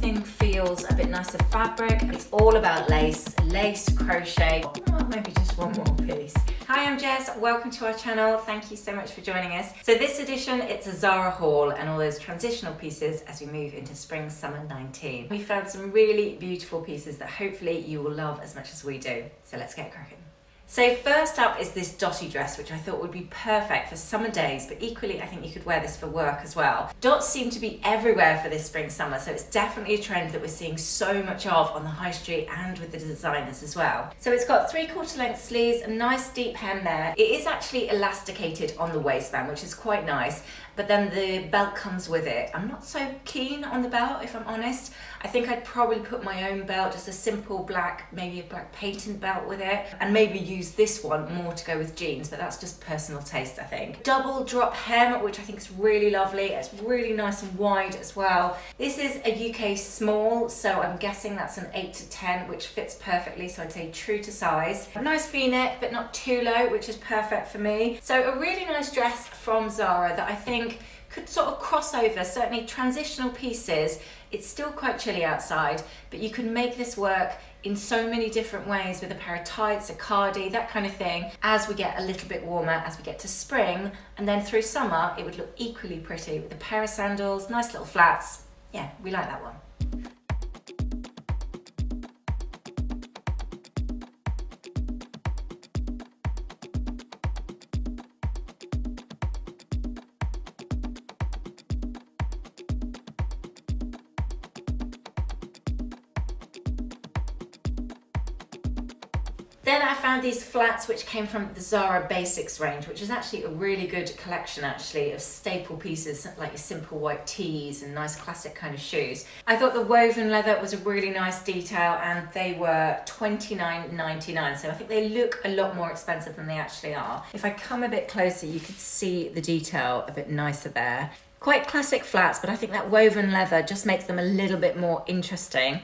everything feels a bit nicer fabric. It's all about lace, crochet, or maybe just one more piece. Hi, I'm Jess, welcome to our channel. Thank you so much for joining us. So this edition, it's a Zara haul and all those transitional pieces as we move into spring, summer 19. We found some really beautiful pieces that hopefully you will love as much as we do. So let's get cracking. So first up is this Dotty dress, which I thought would be perfect for summer days, but equally I think you could wear this for work as well. Dots seem to be everywhere for this spring summer, so it's definitely a trend that we're seeing so much of on the high street and with the designers as well. So it's got 3/4 length sleeves, a nice deep hem there. It is actually elasticated on the waistband, which is quite nice, but then the belt comes with it. I'm not so keen on the belt, if I'm honest. I think I'd probably put my own belt, just a simple black, maybe a black patent belt with it, and maybe use this one more to go with jeans, but that's just personal taste, I think. Double drop hem, which I think is really lovely. It's really nice and wide as well. This is a UK small, so I'm guessing that's an 8 to 10, which fits perfectly, so I'd say true to size. A nice V-neck, but not too low, which is perfect for me. So a really nice dress from Zara that I think could sort of cross over, certainly transitional pieces. It's still quite chilly outside, but you can make this work in so many different ways with a pair of tights, a cardi, that kind of thing, as we get a little bit warmer, as we get to spring, and then through summer, it would look equally pretty with a pair of sandals, nice little flats. Yeah, we like that one. Then I found these flats which came from the Zara Basics range, which is actually a really good collection actually of staple pieces like your simple white tees and nice classic kind of shoes. I thought the woven leather was a really nice detail and they were $29.99, so I think they look a lot more expensive than they actually are. If I come a bit closer, you can see the detail a bit nicer there. Quite classic flats, but I think that woven leather just makes them a little bit more interesting.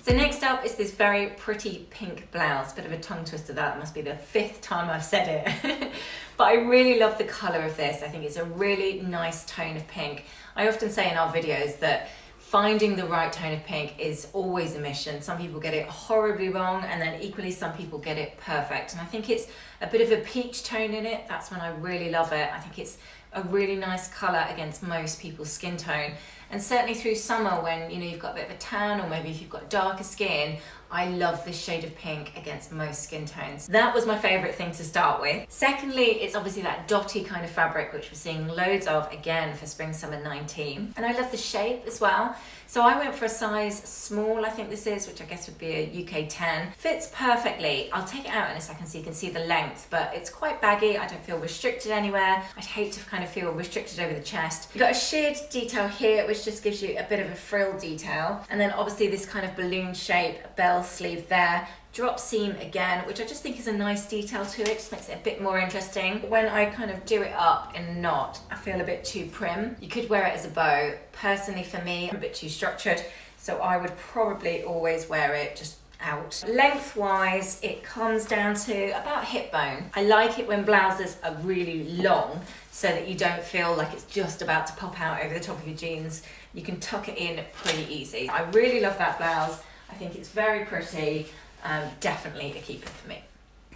So next up is this very pretty pink blouse, bit of a tongue twister that must be the 5th time I've said it. But I really love the colour of this. I think it's a really nice tone of pink. I often say in our videos that finding the right tone of pink is always a mission. Some people get it horribly wrong, and then equally some people get it perfect. And I think it's a bit of a peach tone in it. That's when I really love it. I think it's a really nice colour against most people's skin tone. And certainly through summer when you've got a bit of a tan, or maybe if you've got darker skin, I love this shade of pink against most skin tones. That was my favourite thing to start with. Secondly, it's obviously that dotty kind of fabric, which we're seeing loads of again for spring summer 19. And I love the shape as well. So I went for a size small, I think this is, which I guess would be a UK 10. Fits perfectly. I'll take it out in a second so you can see the length, but it's quite baggy. I don't feel restricted anywhere. I'd hate to kind of feel restricted over the chest. You've got a sheared detail here, which just gives you a bit of a frill detail. And then obviously this kind of balloon shape bell sleeve there. Drop seam again, which I just think is a nice detail to it, just makes it a bit more interesting. When I kind of do it up in a knot, I feel a bit too prim. You could wear it as a bow. Personally for me, I'm a bit too structured, so I would probably always wear it just out. Lengthwise, it comes down to about hip bone. I like it when blouses are really long so that you don't feel like it's just about to pop out over the top of your jeans. You can tuck it in pretty easy. I really love that blouse. I think it's very pretty. Definitely a keeper for me.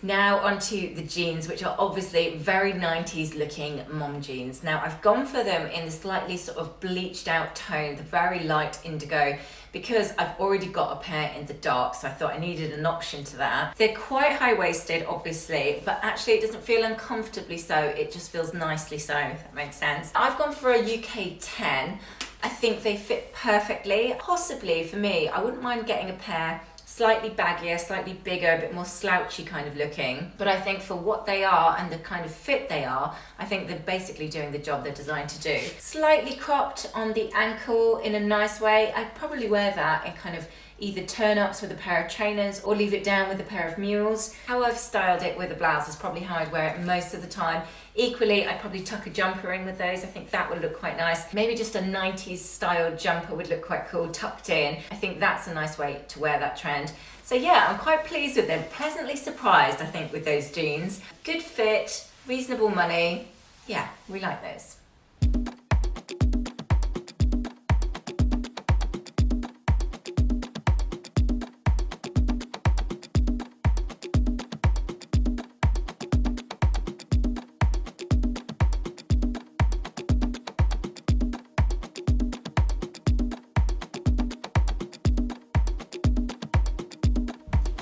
Now onto the jeans, which are obviously very 90s looking mom jeans. Now I've gone for them in the slightly sort of bleached out tone, the very light indigo, because I've already got a pair in the dark, so I thought I needed an option to that. They're quite high-waisted, obviously, but actually it doesn't feel uncomfortably so, it just feels nicely so, if that makes sense. I've gone for a UK 10. I think they fit perfectly. Possibly for me, I wouldn't mind getting a pair slightly baggier, slightly bigger, a bit more slouchy kind of looking. But I think for what they are and the kind of fit they are, I think they're basically doing the job they're designed to do. Slightly cropped on the ankle in a nice way. I'd probably wear that in kind of either turn ups with a pair of trainers or leave it down with a pair of mules. How I've styled it with a blouse is probably how I'd wear it most of the time. Equally, I'd probably tuck a jumper in with those. I think that would look quite nice. Maybe just a 90s style jumper would look quite cool tucked in. I think that's a nice way to wear that trend. So yeah, I'm quite pleased with them. Pleasantly surprised, I think, with those jeans. Good fit, reasonable money. Yeah, we like those.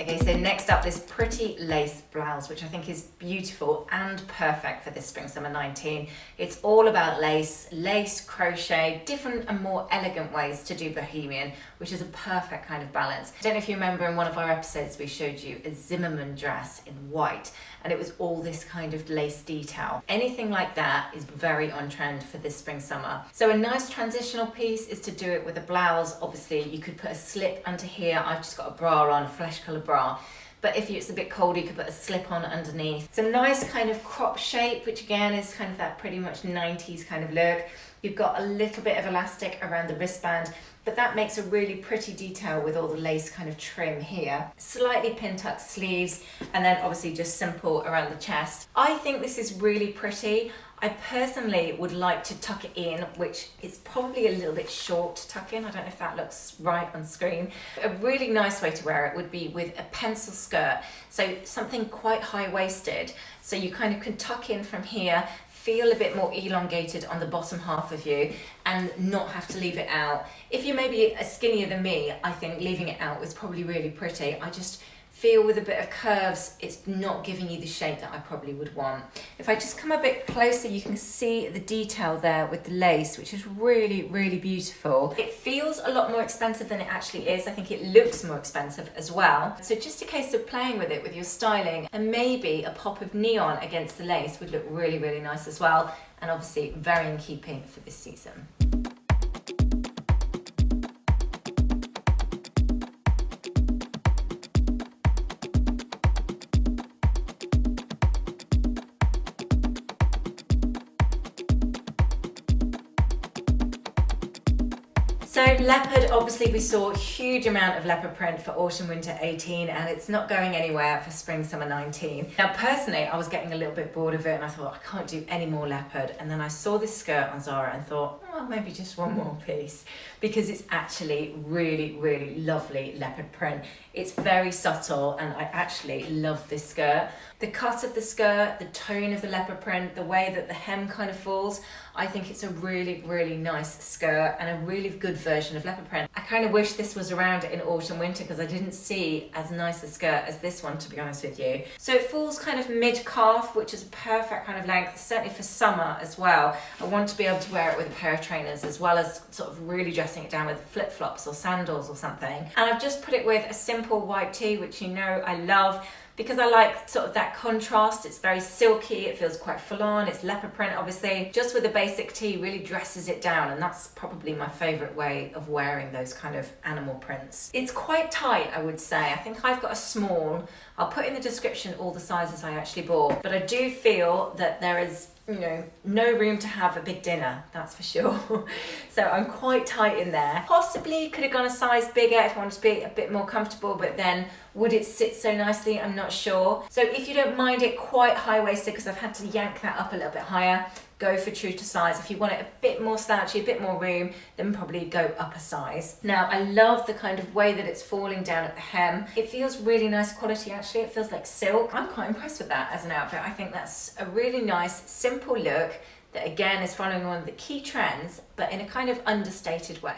Okay, so next up, this pretty lace blouse, which I think is beautiful and perfect for this spring summer 19. It's all about lace, crochet, different and more elegant ways to do bohemian, which is a perfect kind of balance. I don't know if you remember in one of our episodes, we showed you a Zimmermann dress in white, and it was all this kind of lace detail. Anything like that is very on trend for this spring summer. So a nice transitional piece is to do it with a blouse. Obviously you could put a slip under here. I've just got a bra on, a flesh colour bra. But if it's a bit cold, you could put a slip on underneath. It's a nice kind of crop shape, which again is kind of that pretty much 90s kind of look. You've got a little bit of elastic around the wristband, but that makes a really pretty detail with all the lace kind of trim here. Slightly pin-tucked sleeves, and then obviously just simple around the chest. I think this is really pretty. I personally would like to tuck it in, which is probably a little bit short to tuck in. I don't know if that looks right on screen. A really nice way to wear it would be with a pencil skirt. So something quite high-waisted. So you kind of can tuck in from here, feel a bit more elongated on the bottom half of you, and not have to leave it out. If you're maybe skinnier than me, I think leaving it out is probably really pretty. I just feel with a bit of curves, it's not giving you the shape that I probably would want. If I just come a bit closer, you can see the detail there with the lace, which is really, really beautiful. It feels a lot more expensive than it actually is. I think it looks more expensive as well. So just a case of playing with it with your styling, and maybe a pop of neon against the lace would look really, really nice as well. And obviously very in keeping for this season. So leopard, obviously we saw a huge amount of leopard print for autumn winter 18, and it's not going anywhere for spring summer 19. Now personally, I was getting a little bit bored of it and I thought I can't do any more leopard, and then I saw this skirt on Zara and thought, oh, maybe just one more piece, because it's actually really, really lovely leopard print. It's very subtle and I actually love this skirt. The cut of the skirt, the tone of the leopard print, the way that the hem kind of falls, I think it's a really, really nice skirt and a really good version of leopard print. I kind of wish this was around in autumn winter because I didn't see as nice a skirt as this one, to be honest with you. So it falls kind of mid-calf, which is a perfect kind of length, certainly for summer as well. I want to be able to wear it with a pair of trainers as well as sort of really dressing it down with flip-flops or sandals or something. And I've just put it with a simple white tee, which you know I love, because I like sort of that contrast. It's very silky, it feels quite full on, it's leopard print obviously. Just with a basic tee really dresses it down, and that's probably my favourite way of wearing those kind of animal prints. It's quite tight, I would say. I think I've got a small. I'll put in the description all the sizes I actually bought, but I do feel that there is, you know, no room to have a big dinner, that's for sure. So I'm quite tight in there. Possibly could have gone a size bigger if I wanted to be a bit more comfortable, but then would it sit so nicely? I'm not sure. So if you don't mind it quite high-waisted, because I've had to yank that up a little bit higher, go for true to size. If you want it a bit more slouchy, a bit more room, then probably go up a size. Now, I love the kind of way that it's falling down at the hem. It feels really nice quality actually. It feels like silk. I'm quite impressed with that as an outfit. I think that's a really nice, simple look that again is following one of the key trends, but in a kind of understated way.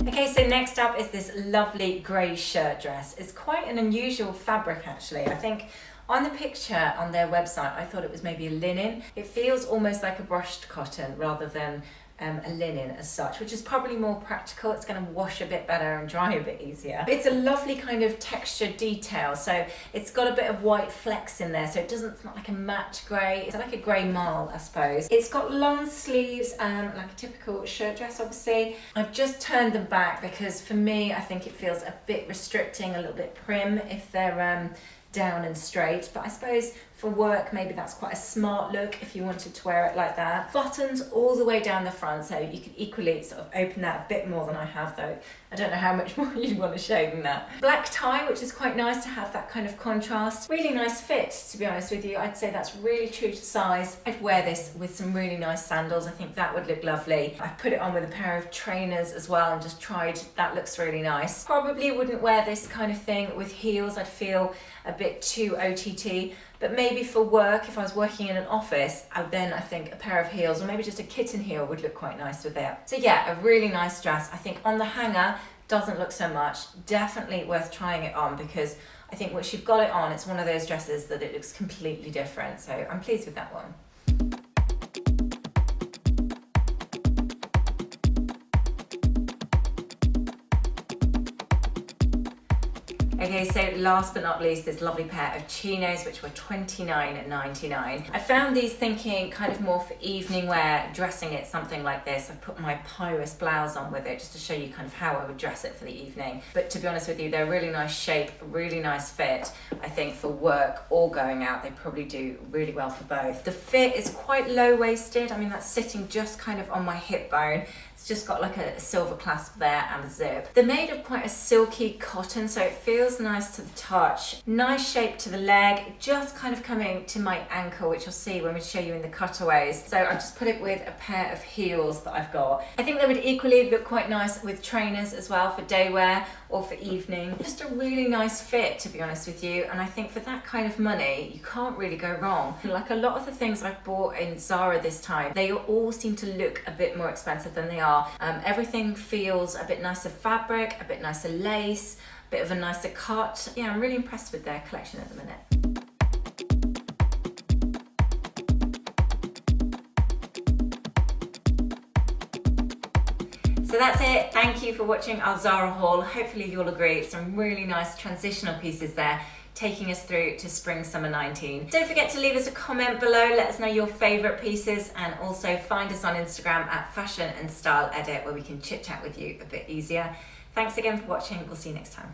Okay, so next up is this lovely grey shirt dress. It's quite an unusual fabric actually. I think on the picture on their website, I thought it was maybe a linen. It feels almost like a brushed cotton rather than a linen as such, which is probably more practical. It's going to wash a bit better and dry a bit easier. It's a lovely kind of textured detail, so it's got a bit of white flecks in there, so it's not like a matte grey. It's like a grey marl, I suppose. It's got long sleeves, like a typical shirt dress obviously. I've just turned them back because for me I think it feels a bit restricting, a little bit prim if they're down and straight, but I suppose For work, maybe that's quite a smart look if you wanted to wear it like that. Buttons all the way down the front, so you could equally sort of open that a bit more than I have though. I don't know how much more you'd want to show than that. Black tie, which is quite nice to have that kind of contrast. Really nice fit, to be honest with you. I'd say that's really true to size. I'd wear this with some really nice sandals. I think that would look lovely. I put it on with a pair of trainers as well and just tried. That looks really nice. Probably wouldn't wear this kind of thing with heels. I'd feel a bit too OTT. But maybe for work, if I was working in an office, then I think a pair of heels or maybe just a kitten heel would look quite nice with it. So yeah, a really nice dress. I think on the hanger, doesn't look so much. Definitely worth trying it on because I think once you've got it on, it's one of those dresses that it looks completely different. So I'm pleased with that one. Okay, so last but not least, this lovely pair of chinos, which were $29.99. I found these thinking kind of more for evening wear, dressing it something like this. I've put my Pyrus blouse on with it just to show you kind of how I would dress it for the evening. But to be honest with you, they're really nice shape, really nice fit. I think for work or going out, they probably do really well for both. The fit is quite low-waisted. I mean, that's sitting just kind of on my hip bone. It's just got like a silver clasp there and a zip. They're made of quite a silky cotton, so it feels nice to the touch. Nice shape to the leg, just kind of coming to my ankle, which you'll see when we show you in the cutaways. So I just put it with a pair of heels that I've got. I think they would equally look quite nice with trainers as well for day wear or for evening. Just a really nice fit, to be honest with you. And I think for that kind of money, you can't really go wrong. Like a lot of the things I've bought in Zara this time, they all seem to look a bit more expensive than they are. Everything feels a bit nicer fabric, a bit nicer lace, a bit of a nicer cut. Yeah, I'm really impressed with their collection at the minute. So that's it. Thank you for watching our Zara haul. Hopefully you'll agree, some really nice transitional pieces there, taking us through to spring summer 19. Don't forget to leave us a comment below, let us know your favourite pieces, and also find us on Instagram at Fashion and Style Edit, where we can chit chat with you a bit easier. Thanks again for watching, we'll see you next time.